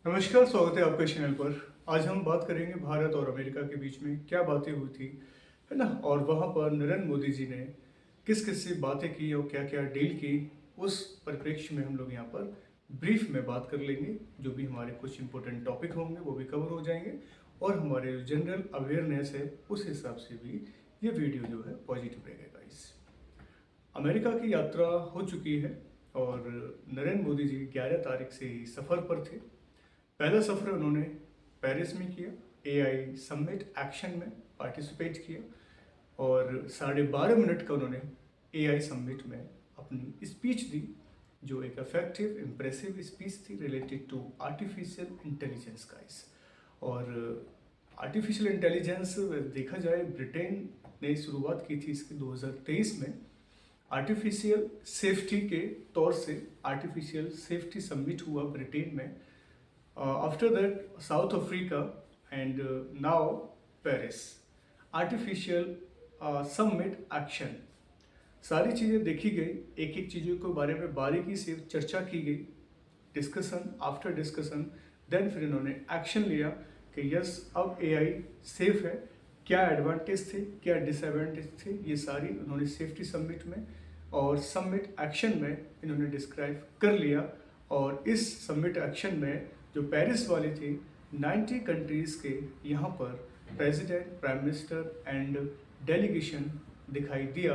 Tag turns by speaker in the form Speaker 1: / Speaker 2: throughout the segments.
Speaker 1: नमस्कार, स्वागत है आपके चैनल पर। आज हम बात करेंगे भारत और अमेरिका के बीच में क्या बातें हुई थी, है ना। और वहाँ पर नरेंद्र मोदी जी ने किस किस से बातें की और क्या क्या डील की, उस परिप्रेक्ष्य में हम लोग यहाँ पर ब्रीफ में बात कर लेंगे। जो भी हमारे कुछ इंपॉर्टेंट टॉपिक होंगे वो भी कवर हो जाएंगे और हमारे जो जनरल अवेयरनेस है उस हिसाब से भी ये वीडियो जो है पॉजिटिव रहेगा। इस अमेरिका की यात्रा हो चुकी है और नरेंद्र मोदी जी 11 तारीख से ही सफ़र पर थे। पहला सफ़र उन्होंने पेरिस में किया, एआई समिट एक्शन में पार्टिसिपेट किया और 12.5 मिनट का उन्होंने एआई समिट में अपनी स्पीच दी, जो एक इफेक्टिव इम्प्रेसिव स्पीच थी related to artificial intelligence guys. और आर्टिफिशियल इंटेलिजेंस देखा जाए, ब्रिटेन ने शुरुआत की थी इसकी 2023 में। आर्टिफिशियल सेफ्टी के तौर से आर्टिफिशियल सेफ्टी समिट हुआ ब्रिटेन में। After that south Africa and now Paris artificial summit action. सारी चीज़ें देखी गई, एक एक चीज़ों के बारे में बारीकी से चर्चा की गई, डिस्कशन आफ्टर डिस्कशन। देन फिर इन्होंने एक्शन लिया कि यस अब एआई सेफ है, क्या एडवांटेज थे क्या डिसएडवांटेज थे, ये सारी उन्होंने सेफ्टी समिट में और समिट एक्शन में इन्होंने डिस्क्राइब कर लिया। और इस समिट एक्शन में जो पेरिस वाली थी, 90 कंट्रीज़ के यहाँ पर president, prime minister and delegation दिखाई दिया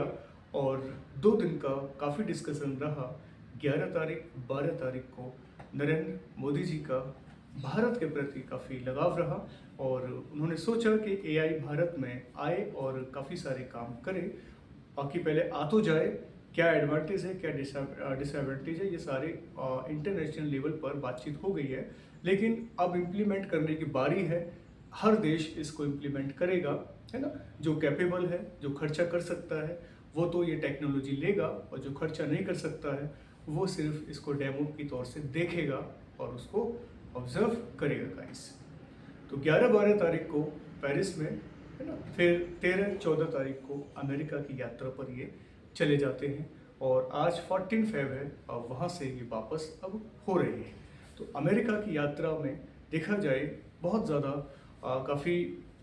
Speaker 1: और 2 दिन का काफ़ी डिस्कशन रहा। 11 तारीख 12 तारीख को नरेंद्र मोदी जी का भारत के प्रति काफ़ी लगाव रहा और उन्होंने सोचा कि एआई भारत में आए और काफ़ी सारे काम करे। बाकी पहले आ तो जाए, क्या एडवांटेज है क्या डिसएडवांटेज है, ये सारे इंटरनेशनल लेवल पर बातचीत हो गई है, लेकिन अब इम्प्लीमेंट करने की बारी है। हर देश इसको इम्प्लीमेंट करेगा, है ना। जो कैपेबल है, जो खर्चा कर सकता है, वो तो ये टेक्नोलॉजी लेगा और जो खर्चा नहीं कर सकता है वो सिर्फ इसको डेमो की तौर से देखेगा और उसको ऑब्जर्व करेगा गाइस। तो 11-12 तारीख को पेरिस में, है ना, फिर 13-14 तारीख को अमेरिका की यात्रा पर ये चले जाते हैं और आज 14 फेब है और वहाँ से ये वापस अब हो रहे हैं। तो अमेरिका की यात्रा में देखा जाए बहुत ज़्यादा काफ़ी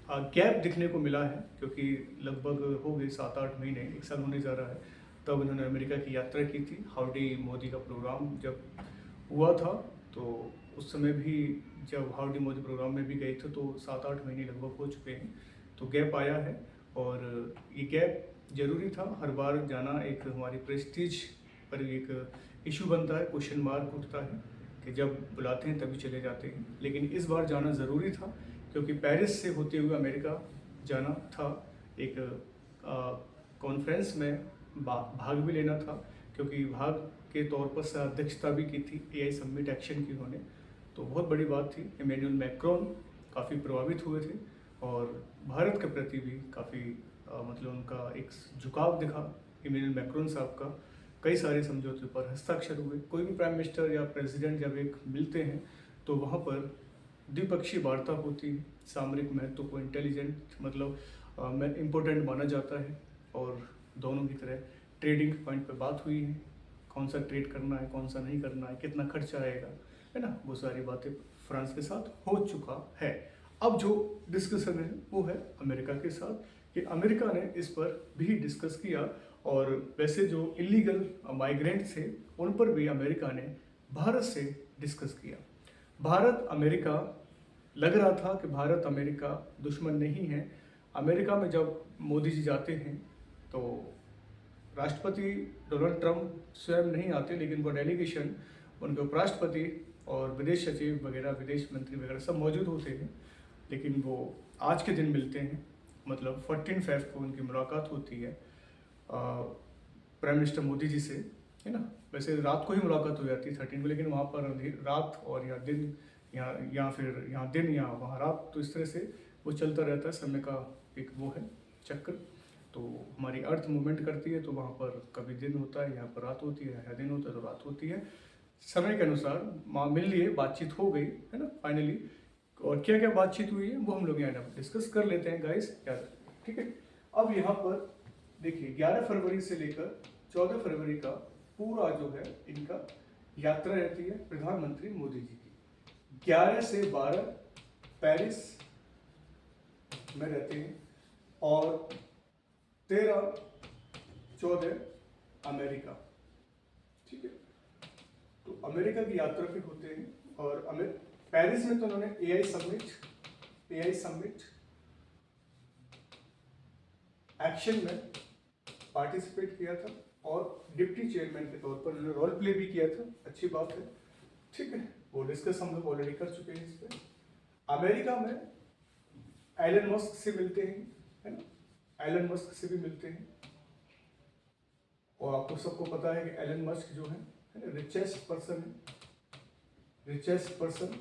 Speaker 1: गैप दिखने को मिला है, क्योंकि लगभग हो गए 7-8 महीने, 1 साल होने जा रहा है तब इन्होंने अमेरिका की यात्रा की थी। हाउडी मोदी का प्रोग्राम जब हुआ था तो उस समय भी जब हाउडी मोदी प्रोग्राम में भी गए थे तो 7-8 महीने लगभग हो चुके हैं। तो गैप आया है और ये गैप ज़रूरी था। हर बार जाना एक हमारी प्रेस्टीज पर एक इशू बनता है, क्वेश्चन मार्क उठता है कि जब बुलाते हैं तभी चले जाते हैं, लेकिन इस बार जाना ज़रूरी था क्योंकि पेरिस से होते हुए अमेरिका जाना था। एक कॉन्फ्रेंस में भाग भी लेना था, क्योंकि भाग के तौर पर अध्यक्षता भी की थी एआई समिट एक्शन की उन्होंने। तो बहुत बड़ी बात थी। इमैनुअल मैक्रोन काफ़ी प्रभावित हुए थे और भारत के प्रति भी काफ़ी मतलब उनका एक झुकाव दिखा इमैनुअल मैक्रोन साहब का। कई सारे समझौते पर हस्ताक्षर हुए। कोई भी प्राइम मिनिस्टर या प्रेसिडेंट जब एक मिलते हैं तो वहाँ पर द्विपक्षीय वार्ता होती है। सामरिक महत्व को इंटेलिजेंट मतलब इम्पोर्टेंट माना जाता है और दोनों की तरह ट्रेडिंग पॉइंट पर बात हुई है, कौन सा ट्रेड करना है कौन सा नहीं करना है, कितना खर्चा आएगा, है ना। वो सारी बातें फ्रांस के साथ हो चुका है। अब जो डिस्कशन है वो है अमेरिका के साथ, कि अमेरिका ने इस पर भी डिस्कस किया और वैसे जो इलीगल माइग्रेंट थे उन पर भी अमेरिका ने भारत से डिस्कस किया। भारत अमेरिका, लग रहा था कि भारत अमेरिका दुश्मन नहीं है। अमेरिका में जब मोदी जी जाते हैं तो राष्ट्रपति डोनाल्ड ट्रंप स्वयं नहीं आते, लेकिन वो डेलीगेशन, उनके उपराष्ट्रपति और विदेश सचिव वगैरह, विदेश मंत्री वगैरह सब मौजूद होते हैं। लेकिन वो आज के दिन मिलते हैं, मतलब 14 फेब को उनकी मुलाकात होती है प्राइम मिनिस्टर मोदी जी से, है ना। वैसे रात को ही मुलाकात हो जाती है 13 को, लेकिन वहाँ पर रात और या दिन, यहाँ फिर यहाँ दिन या वहाँ रात, तो इस तरह से वो चलता रहता है। समय का एक वो है चक्र। तो हमारी अर्थ मूवमेंट करती है तो वहाँ पर कभी दिन होता है, यहाँ पर रात होती है, या दिन होता है तो रात होती है। समय के अनुसार मिल लिए, बातचीत हो गई, है ना, फाइनली। और क्या क्या बातचीत हुई है वो हम लोग यहाँ डिस्कस कर लेते हैं गाइस, ठीक है। अब यहाँ पर देखिए 11 फरवरी से लेकर 14 फरवरी का पूरा जो है इनका यात्रा रहती है प्रधानमंत्री मोदी जी की। 11 से 12 पेरिस में रहते हैं और 13-14 अमेरिका। ठीक है, तो अमेरिका की यात्रा पे होते हैं और पेरिस में तो उन्होंने एआई समिट एक्शन में पार्टिसिपेट किया था और डिप्टी चेयरमैन के तौर पर उन्होंने रोल प्ले भी किया था। अच्छी बात है, ठीक है, वो डिस्कस हम लोग ऑलरेडी कर चुके हैं इस पर। अमेरिका में एलन मस्क से मिलते हैं, है ना, एलन मस्क से भी मिलते हैं। और आपको सबको पता है कि एलन मस्क जो है richest person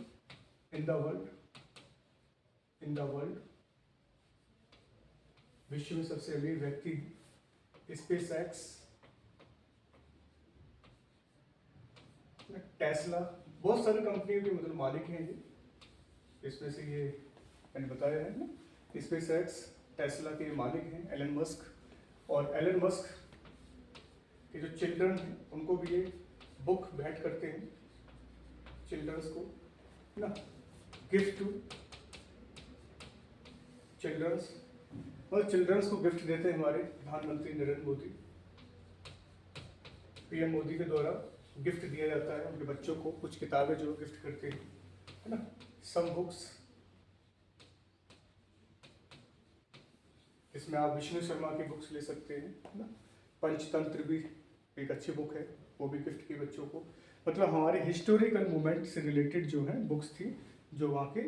Speaker 1: in the world, विश्व में सबसे अमीर व्यक्ति है। स्पेस एक्स, टेस्ला, बहुत सारी कंपनियों के मतलब मालिक हैं ये। इसमें से ये मैंने बताया है ना, स्पेस एक्स, टेस्ला के मालिक हैं एलन मस्क। और एलन मस्क के जो चिल्ड्रन हैं उनको भी ये बुक भेंट करते हैं चिल्ड्रंस को, है ना, गिफ्ट टू चिल्ड्रंस। और चिल्ड्रंस को गिफ्ट देते हैं हमारे प्रधानमंत्री नरेंद्र मोदी। पीएम मोदी के द्वारा गिफ्ट दिया जाता है उनके बच्चों को, कुछ किताबें जो गिफ्ट करते हैं, है ना, सम बुक्स। इसमें आप विष्णु शर्मा की बुक्स ले सकते हैं, है ना। पंचतंत्र भी एक अच्छी बुक है, वो भी गिफ्ट की बच्चों को। मतलब हमारे हिस्टोरिकल मूवमेंट से रिलेटेड जो है बुक्स थी जो वहाँ के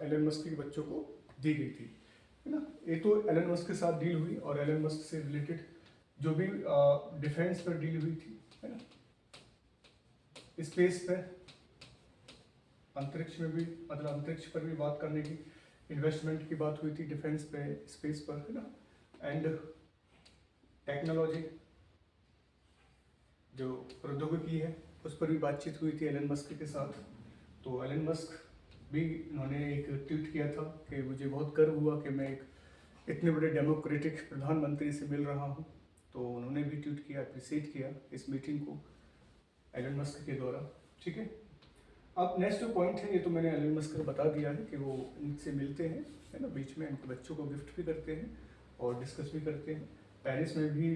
Speaker 1: एलन मस्क के बच्चों को दी गई थी, है ना। ये तो एलन मस्क के साथ डील हुई और एलन मस्क से रिलेटेड जो भी डिफेंस पर डील हुई थी, है ना, स्पेस पे, अंतरिक्ष में भी, मतलब अंतरिक्ष पर भी बात करने की, इन्वेस्टमेंट की बात हुई थी डिफेंस पे, स्पेस पर, है ना। एंड टेक्नोलॉजी जो प्रौद्योगिकी है उस पर भी बातचीत हुई थी एलन मस्क के साथ। तो एलन मस्क भी उन्होंने एक ट्वीट किया था कि मुझे बहुत गर्व हुआ कि मैं एक इतने बड़े डेमोक्रेटिक प्रधानमंत्री से मिल रहा हूँ। तो उन्होंने भी ट्वीट किया, अप्रिशिएट किया इस मीटिंग को एलन मस्क के द्वारा। ठीक है, अब नेक्स्ट जो पॉइंट है, ये तो मैंने एलन मस्क को बता दिया है कि वो इनसे मिलते हैं, है ना, बीच में उनके बच्चों को गिफ्ट भी करते हैं और डिस्कस भी करते हैं। पेरिस में भी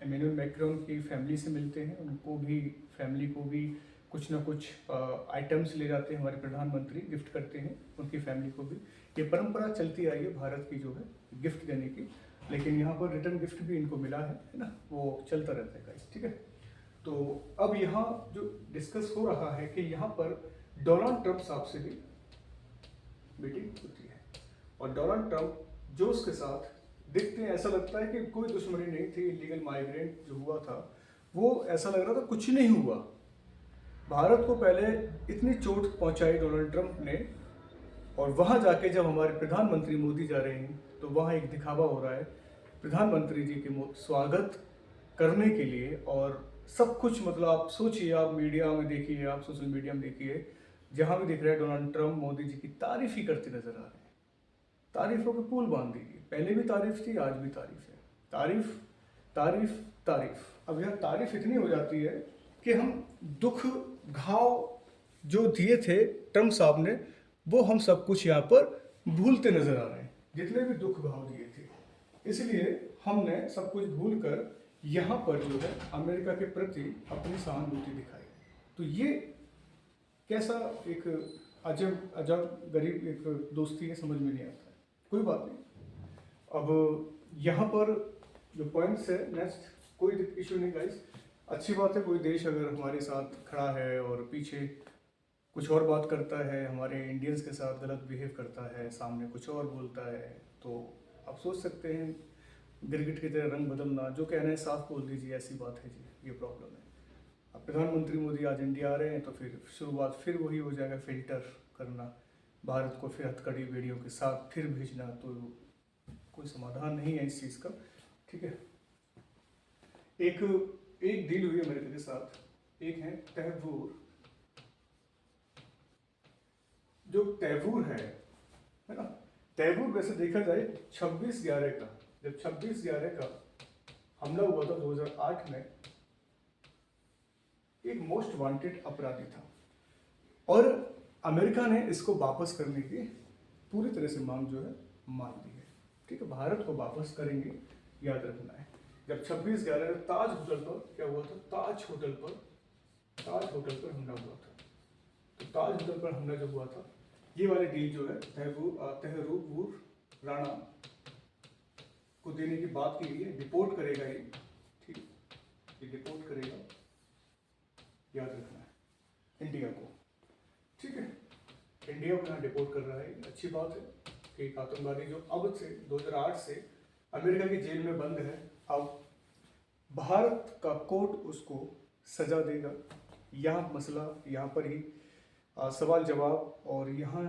Speaker 1: एमेनुअल मैक्रोन की फैमिली से मिलते हैं, उनको भी, फैमिली को भी कुछ ना कुछ आइटम्स ले जाते हैं हमारे प्रधानमंत्री, गिफ्ट करते हैं उनकी फैमिली को भी। ये परंपरा चलती आई है भारत की जो है गिफ्ट देने की, लेकिन यहाँ पर रिटर्न गिफ्ट भी इनको मिला है ना, वो चलता रहता है गाइस। ठीक है, तो अब यहाँ जो डिस्कस हो रहा है कि यहाँ पर डोनाल्ड ट्रंप साहब से भी मीटिंग होती है और डोनाल्ड ट्रंप जोश के साथ दिखते हैं, ऐसा लगता है कि कोई दुश्मनी नहीं थी। इलीगल माइग्रेंट जो हुआ था वो ऐसा लग रहा था कुछ नहीं हुआ। भारत को पहले इतनी चोट पहुंचाई डोनाल्ड ट्रंप ने, और वहां जाके जब हमारे प्रधानमंत्री मोदी जा रहे हैं तो वहां एक दिखावा हो रहा है प्रधानमंत्री जी के स्वागत करने के लिए। और सब कुछ, मतलब आप सोचिए, आप मीडिया में देखिए, आप सोशल मीडिया में देखिए, जहां भी दिख रहा है डोनाल्ड ट्रंप मोदी जी की तारीफ ही करते नजर आ रहे हैं। तारीफों के पुल बांध दीजिए, पहले भी तारीफ थी, आज भी तारीफ है, तारीफ तारीफ तारीफ। अब यह तारीफ इतनी हो जाती है कि हम दुख घाव जो दिए थे ट्रंप साहब ने, वो हम सब कुछ यहाँ पर भूलते नजर आ रहे हैं, जितने भी दुख घाव दिए थे। इसलिए हमने सब कुछ भूल कर यहाँ पर जो है अमेरिका के प्रति अपनी सहानुभूति दिखाई। तो ये कैसा एक अजब अजब गरीब एक दोस्ती है, समझ में नहीं आता है। कोई बात नहीं। अब यहाँ पर जो पॉइंट्स है नेक्स्ट, कोई इशू नहीं गाइस, अच्छी बात है। कोई देश अगर हमारे साथ खड़ा है और पीछे कुछ और बात करता है, हमारे इंडियंस के साथ गलत बिहेव करता है, सामने कुछ और बोलता है, तो आप सोच सकते हैं गिरगिट की तरह रंग बदलना। जो कहना है साफ बोल दीजिए, ऐसी बात है जी, ये प्रॉब्लम है। अब प्रधानमंत्री मोदी आज इंडिया आ रहे हैं तो फिर शुरुआत फिर वही हो जाएगा, फिल्टर करना, भारत को फिर हथकड़ी बेड़ियों के साथ फिर भेजना। तो कोई समाधान नहीं है इस चीज़ का। ठीक है, एक डील हुई अमेरिका के साथ, एक है तैवूर। जो तैवूर है ना, तैवूर वैसे देखा जाए 26/11 का, जब 26/11 का हमला हुआ था 2008 में, एक मोस्ट वांटेड अपराधी था। और अमेरिका ने इसको वापस करने की पूरी तरह से मांग जो है मान ली है। ठीक है, भारत को वापस करेंगे, याद रखना है। जब 26/11 ताज होटल पर क्या हुआ था, ताज होटल पर हमला हुआ था। तो ताज होटल पर हमला जब हुआ था, ये वाली डील जो है तहरूर राणा को देने की बात की गई है। डिपोर्ट करेगा ये, ठीक, ये डिपोर्ट करेगा, याद रखना है, इंडिया को। ठीक है, इंडिया को यहाँ डिपोर्ट कर रहा है, अच्छी बात है कि एक आतंकवादी जो अब से 2008 से अमेरिका की जेल में बंद है, अब भारत का कोर्ट उसको सजा देगा। यहाँ मसला यहाँ पर ही सवाल जवाब, और यहाँ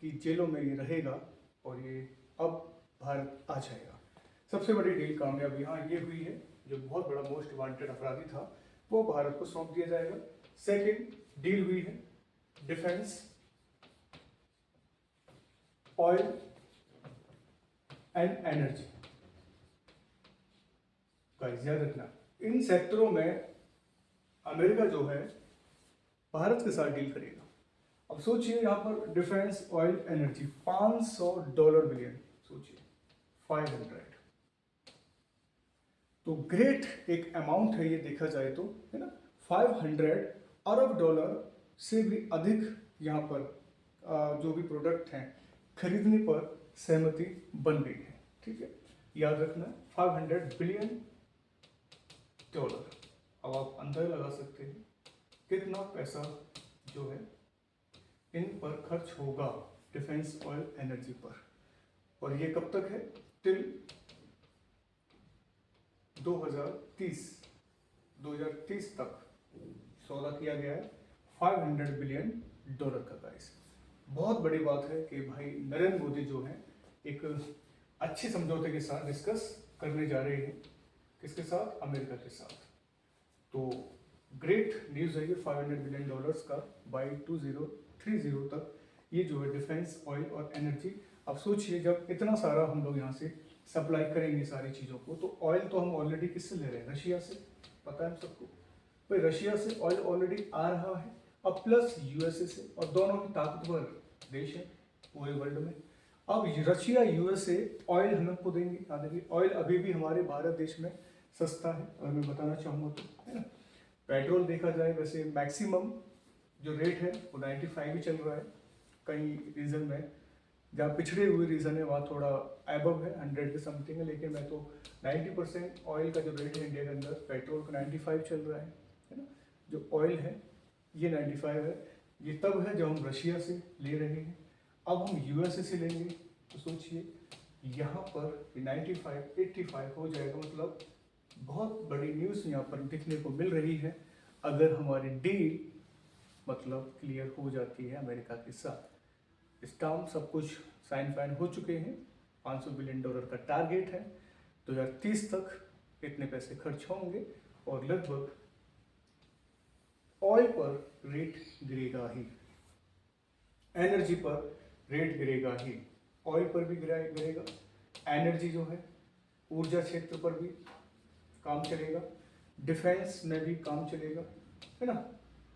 Speaker 1: की जेलों में ये रहेगा और ये अब भारत आ जाएगा। सबसे बड़ी डील कामयाब यहाँ ये हुई है, जो बहुत बड़ा मोस्ट वांटेड अपराधी था वो भारत को सौंप दिया जाएगा। सेकंड डील हुई है defence, oil and energy. Guys याद रखना, इन सेक्टरों में अमेरिका जो है भारत के साथ डील करेगा। अब सोचिए यहाँ पर डिफेंस, ऑयल, एनर्जी, $500 बिलियन, सोचिए 500, तो ग्रेट एक अमाउंट है ये देखा जाए तो, है ना। 500 अरब डॉलर से भी अधिक यहाँ पर जो भी प्रोडक्ट हैं खरीदने पर सहमति बन गई है। ठीक है, याद रखना 500 बिलियन डॉलर। अब आप अंदाजा लगा सकते हैं कितना पैसा जो है इन पर खर्च होगा डिफेंस, ऑयल, एनर्जी पर। और ये कब तक है, टिल 2030 तक सौदा किया गया है $500 बिलियन का। गाइस बहुत बड़ी बात है कि भाई नरेंद्र मोदी जो है एक अच्छे समझौते के साथ डिस्कस करने जा रहे हैं, किसके साथ, अमेरिका के साथ। तो ग्रेट न्यूज़ है ये $500 बिलियन का बाई 2030 तक, ये जो है डिफेंस, ऑयल और एनर्जी। अब सोचिए जब इतना सारा हम लोग यहाँ से सप्लाई करेंगे सारी चीज़ों को, तो ऑयल तो हम ऑलरेडी किससे ले रहे हैं, रशिया से, पता है हम सबको भाई, रशिया से ऑयल ऑलरेडी आ रहा है, अब प्लस यूएसए से, और दोनों ही ताकतवर देश हैं पूरे वर्ल्ड में। अब रशिया, यूएसए ऑयल हमें को देंगे। याद रखिए ऑयल अभी भी हमारे भारत देश में सस्ता है, और मैं बताना चाहूँगा तो, है ना। पेट्रोल देखा जाए वैसे मैक्सिमम जो रेट है वो 95 ही चल रहा है। कई रीजन में जहाँ पिछड़े हुए रीजन है वहाँ थोड़ा एबव है, 100 के समथिंग है, लेकिन मैं तो 90% ऑयल का जो रेट है इंडिया के अंदर, पेट्रोल का 95 चल रहा है ना। जो ऑयल है ये 95 है। ये तब है जब हम रशिया से ले रहे हैं, अब हम यूएसए से लेंगे तो सोचिए यहाँ पर 95 85 हो जाएगा। मतलब बहुत बड़ी न्यूज़ यहाँ पर दिखने को मिल रही है अगर हमारी डील मतलब क्लियर हो जाती है अमेरिका के साथ। स्टाम्प सब कुछ साइन फाइन हो चुके हैं, $500 बिलियन का टारगेट है, 2030 तक इतने पैसे खर्च होंगे, और लगभग ऑयल पर रेट गिरेगा ही, एनर्जी पर रेट गिरेगा ही, ऑयल पर भी गिरेगा, एनर्जी जो है ऊर्जा क्षेत्र पर भी काम चलेगा, डिफेंस में भी काम चलेगा, है ना,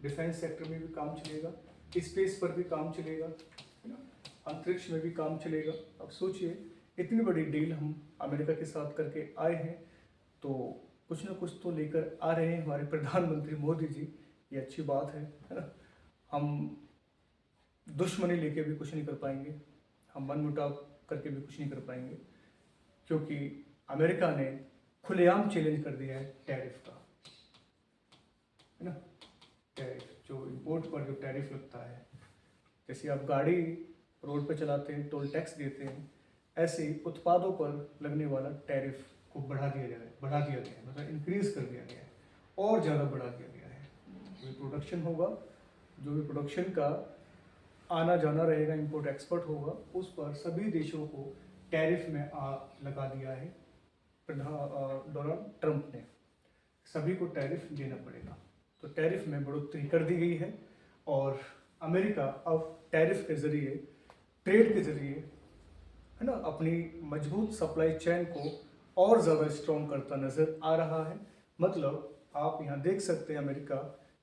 Speaker 1: डिफेंस सेक्टर में भी काम चलेगा, स्पेस पर भी काम चलेगा, है ना, अंतरिक्ष में भी काम चलेगा। अब सोचिए इतनी बड़ी डील हम अमेरिका के साथ करके आए हैं, तो कुछ ना कुछ तो लेकर आ रहे हैं हमारे प्रधानमंत्री मोदी जी, ये अच्छी बात है ना। हम दुश्मनी लेके भी कुछ नहीं कर पाएंगे, हम मनमुटाव करके भी कुछ नहीं कर पाएंगे, क्योंकि अमेरिका ने खुलेआम चैलेंज कर दिया है टैरिफ का, है ना। टैरिफ जो इंपोर्ट पर जो टैरिफ लगता है, जैसे आप गाड़ी रोड पे चलाते हैं टोल टैक्स देते हैं, ऐसे ही उत्पादों पर लगने वाला टैरिफ को बढ़ा दिया गया है, मतलब इंक्रीज कर दिया गया है और ज़्यादा बढ़ा दिया गया है। जो भी प्रोडक्शन होगा, जो भी प्रोडक्शन का आना जाना रहेगा, इंपोर्ट एक्सपोर्ट होगा, उस पर सभी देशों को टैरिफ में लगा दिया है डोनाल्ड ट्रंप ने, सभी को टैरिफ देना पड़ेगा। तो टैरिफ में बढ़ोतरी कर दी गई है, और अमेरिका अब टैरिफ के ज़रिए, ट्रेड के ज़रिए, है ना, अपनी मजबूत सप्लाई चेन को और ज़्यादा स्ट्रॉन्ग करता नज़र आ रहा है। मतलब आप यहाँ देख सकते हैं अमेरिका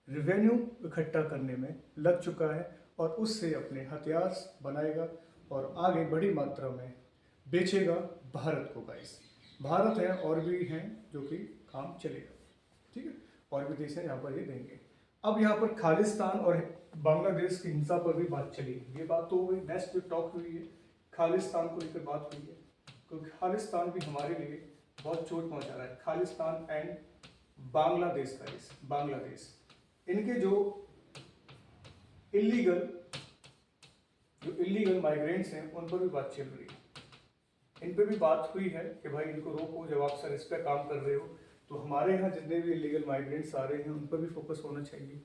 Speaker 1: रेवेन्यू इकट्ठा करने में लग चुका है, और उससे अपने हथियार बनाएगा और आगे बड़ी मात्रा में बेचेगा भारत को गाइस। भारत है और भी हैं जो कि काम चलेगा, ठीक है, और भी देश हैं यहाँ पर ये देंगे। अब यहाँ पर खालिस्तान और बांग्लादेश की हिंसा पर भी बात चली, ये बात तो हो गई। नेक्स्ट जो टॉक हुई है खालिस्तान को लेकर बात हुई है, क्योंकि खालिस्तान भी हमारे लिए बहुत चोट पहुंचा रहा है। खालिस्तान एंड बांग्लादेश का देश, बांग्लादेश, इनके जो इलीगल माइग्रेंट्स हैं उन पर भी बात चल रही है। इन पर भी बात हुई है कि भाई इनको रोको, जब आप सर्विस पे काम कर रहे हो तो हमारे यहाँ जितने भी इलीगल माइग्रेंट्स आ रहे हैं उन पर भी फोकस होना चाहिए।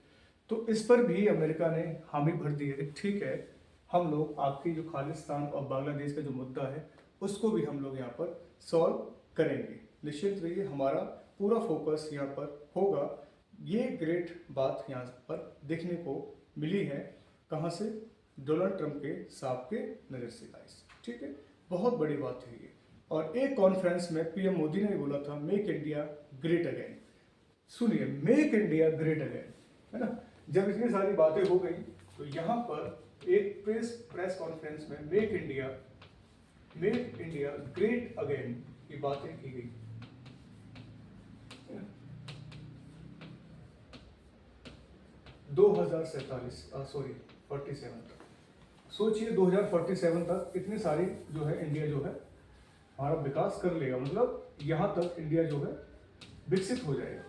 Speaker 1: तो इस पर भी अमेरिका ने हामी भर दी है, ठीक है, हम लोग आपकी जो खालिस्तान और बांग्लादेश का जो मुद्दा है उसको भी हम लोग यहाँ पर सॉल्व करेंगे। निश्चित रहिए, हमारा पूरा फोकस यहाँ पर होगा। ये ग्रेट बात यहाँ पर देखने को मिली है, कहाँ से? डोनाल्ड ट्रंप के साहब के नजर से गाइस, ठीक है, बहुत बड़ी बात है ये। और एक कॉन्फ्रेंस में पीएम मोदी ने बोला था मेक इंडिया ग्रेट अगेन। सुनिए, मेक इंडिया ग्रेट अगेन, है ना। जब इतनी सारी बातें हो गई तो यहाँ पर एक प्रेस कॉन्फ्रेंस में मेक इंडिया ग्रेट अगेन की बातें की गई। 47 तक सोचिए, 2047 तक इतनी सारी जो है इंडिया जो है हमारा विकास कर लेगा, मतलब यहाँ तक इंडिया जो है विकसित हो जाएगा।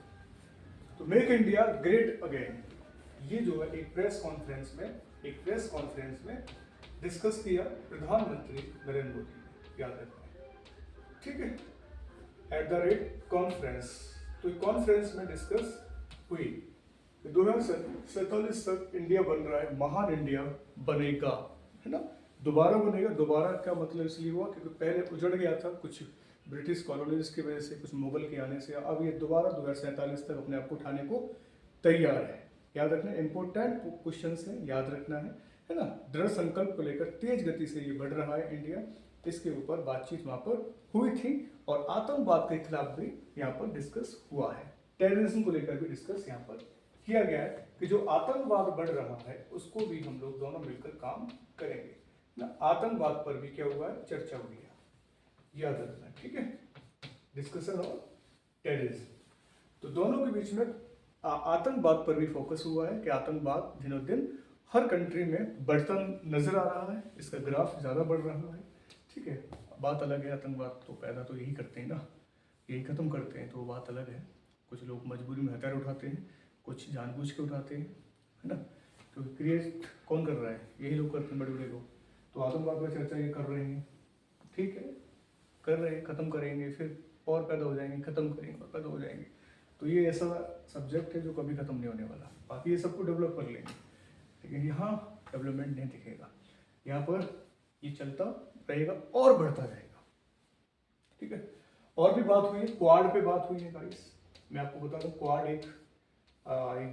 Speaker 1: तो मेक इंडिया ग्रेट अगेन, ये जो है एक प्रेस कॉन्फ्रेंस में डिस्कस किया प्रधानमंत्री नरेंद्र मोदी ने, याद रखना है, ठीक है, एट द रेट कॉन्फ्रेंस। तो कॉन्फ्रेंस में डिस्कस हुई 2047 तक इंडिया बन रहा है, महान इंडिया बनेगा, है ना, दोबारा बनेगा। दोबारा का मतलब इसलिए हुआ क्योंकि पहले उजड़ गया था कुछ ब्रिटिश कॉलोनीज की वजह से, कुछ मुगल के आने से। अब ये दोबारा 2047 तक अपने आप को उठाने को तैयार है। याद रखना, इंपॉर्टेंट क्वेश्चन है, याद रखना है ना। दृढ़ संकल्प को लेकर तेज गति से ये बढ़ रहा है इंडिया, इसके ऊपर बातचीत वहाँ पर हुई थी। और आतंकवाद के खिलाफ भी यहाँ पर डिस्कस हुआ है, टेररिज्म को लेकर भी डिस्कस यहाँ पर किया गया है कि जो आतंकवाद बढ़ रहा है उसको भी हम लोग दोनों मिलकर काम करेंगे ना। आतंकवाद पर भी क्या हुआ है, चर्चा हुई है, याद रखना, ठीक है, डिस्कशन और टेररिज्म। तो दोनों के बीच में आतंकवाद पर भी फोकस हुआ है कि आतंकवाद दिनों दिन हर कंट्री में बढ़ता नजर आ रहा है, इसका ग्राफ ज़्यादा बढ़ रहा है, ठीक है। बात अलग है, आतंकवाद तो पैदा तो यही करते हैं ना, यही खत्म करते हैं, तो वो बात अलग है। कुछ लोग मजबूरी में हथियार उठाते हैं, कुछ जानबूझ के उठाते हैं, है ना। तो क्रिएट कौन कर रहा है? यही लोग करते हैं, बड़े बड़े लोग। तो आतंकवाद पर चर्चा ये कर रहे हैं, ठीक है, कर रहे हैं, खत्म करेंगे, फिर और पैदा हो जाएंगे, खत्म करेंगे और पैदा हो जाएंगे। तो ये ऐसा सब्जेक्ट है जो कभी खत्म नहीं होने वाला। बाकी ये सबको डेवलप कर लेंगे, लेकिन यहाँ डेवलपमेंट नहीं दिखेगा, यहाँ पर ये चलता रहेगा और बढ़ता जाएगा, ठीक है। और भी बात हुई है, क्वाड पे बात हुई है गाइस। मैं आपको बता दूं, क्वाड एक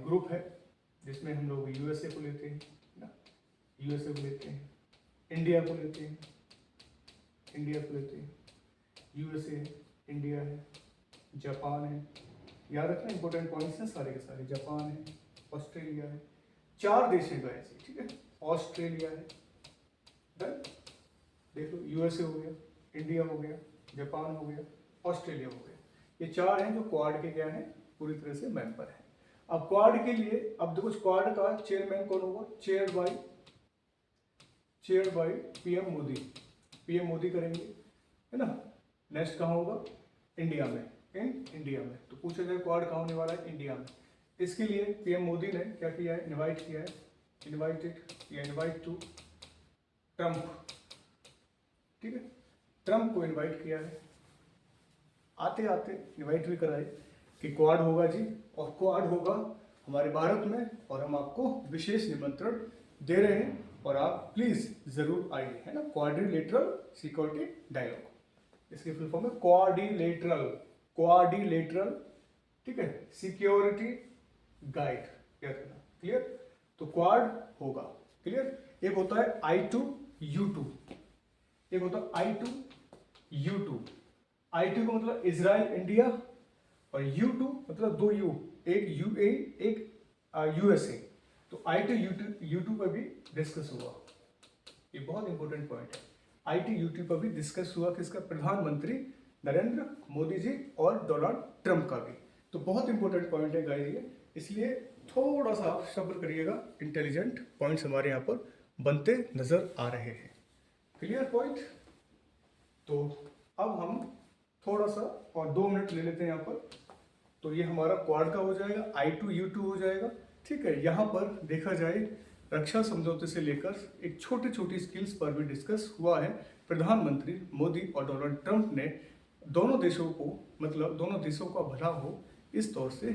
Speaker 1: ग्रुप है जिसमें हम लोग यूएसए को लेते हैं ना, यूएसए को लेते हैं, इंडिया को लेते हैं, यूएसए, इंडिया है, जापान है। याद रखना, इंपॉर्टेंट पॉइंट्स हैं सारे के सारे। जापान है, ऑस्ट्रेलिया है, 4 देश हैं गाइस, ठीक है। ऑस्ट्रेलिया है, डन, देख लो, यूएसए हो गया, इंडिया हो गया, जापान हो गया, ऑस्ट्रेलिया हो गया। ये 4 हैं जो क्वाड के क्या है, पूरी तरह से मेंबर है। अब क्वाड के लिए, अब देखो क्वाड का चेयरमैन कौन होगा? चेयर बाय पीएम मोदी करेंगे, है ना। नेक्स्ट कहाँ होगा? इंडिया में, इंडिया में। तो पूछा जाए क्वाड कहाँ होने वाला है? इंडिया में। इसके लिए पीएम मोदी ने क्या किया है? इनवाइट टू ट्रम्प, ठीक है, ट्रम्प को इनवाइट किया है। आते आते इनवाइट भी कराए कि क्वाड होगा जी, और क्वाड होगा हमारे भारत में, और हम आपको विशेष निमंत्रण दे रहे हैं और आप प्लीज जरूर आइए, है ना। क्वाड्रिलेटरल सिक्योरिटी डायलॉग, इसकी फुल फॉर्म है क्वाड्रिलेटरल, ठीक है, सिक्योरिटी गाइड, क्या करना, क्लियर। तो क्वाड होगा, क्लियर। एक होता है I2U2, एक होता है I2U2 का मतलब इजराइल, इंडिया, और U2 मतलब 2 U, एक UAE, एक USA, तो IT यूट्यूब पर भी डिस्कस हुआ, ये बहुत इंपॉर्टेंट पॉइंट है। IT यूट्यूब पर भी डिस्कस हुआ किसका, प्रधानमंत्री नरेंद्र मोदी जी और डोनाल्ड ट्रंप का भी। तो बहुत इंपॉर्टेंट पॉइंट है गाइस ये, इसलिए थोड़ा सा आप सब्र करिएगा, इंटेलिजेंट पॉइंट्स हमारे यहाँ पर बनते नजर आ रहे हैं। Clear point. तो अब हम थोड़ा सा और 2 मिनट ले लेते हैं यहाँ पर। तो ये हमारा क्वाड का हो जाएगा, I2U2 हो जाएगा। ठीक है, यहाँ पर देखा जाए रक्षा समझौते से लेकर एक छोटी छोटी स्किल्स पर भी डिस्कस हुआ है। प्रधानमंत्री मोदी और डोनाल्ड ट्रंप ने दोनों देशों को, मतलब दोनों देशों का भला हो इस तौर से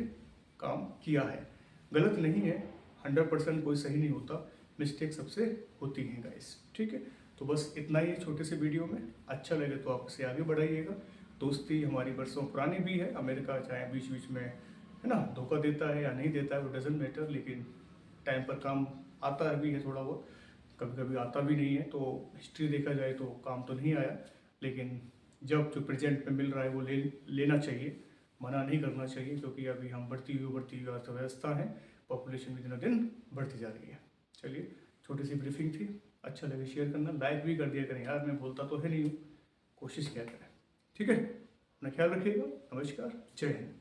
Speaker 1: काम किया है। गलत नहीं है, 100% कोई सही नहीं होता, मिस्टेक सबसे होती हैं गाइस। ठीक है, तो बस इतना ही छोटे से वीडियो में। अच्छा लगे तो आप इसे आगे बढ़ाइएगा। दोस्ती हमारी बरसों पुरानी भी है। अमेरिका चाहे बीच बीच में है ना धोखा देता है या नहीं देता है वो डजेंट मैटर, लेकिन टाइम पर काम आता भी है थोड़ा बहुत, कभी कभी आता भी नहीं है। तो हिस्ट्री देखा जाए तो काम तो नहीं आया, लेकिन जब जो प्रेजेंट में मिल रहा है वो लेना चाहिए, मना नहीं करना चाहिए, क्योंकि अभी हम बढ़ती हुई अर्थव्यवस्था है, पॉपुलेशन भी दिनों दिन बढ़ती जा रही है। चलिए, छोटी सी ब्रीफिंग थी, अच्छा लगे शेयर करना, लाइक भी कर दिया करें यार, मैं बोलता तो है नहीं हूँ, कोशिश किया करें। ठीक है, अपना ख्याल रखिएगा। नमस्कार, जय हिंद।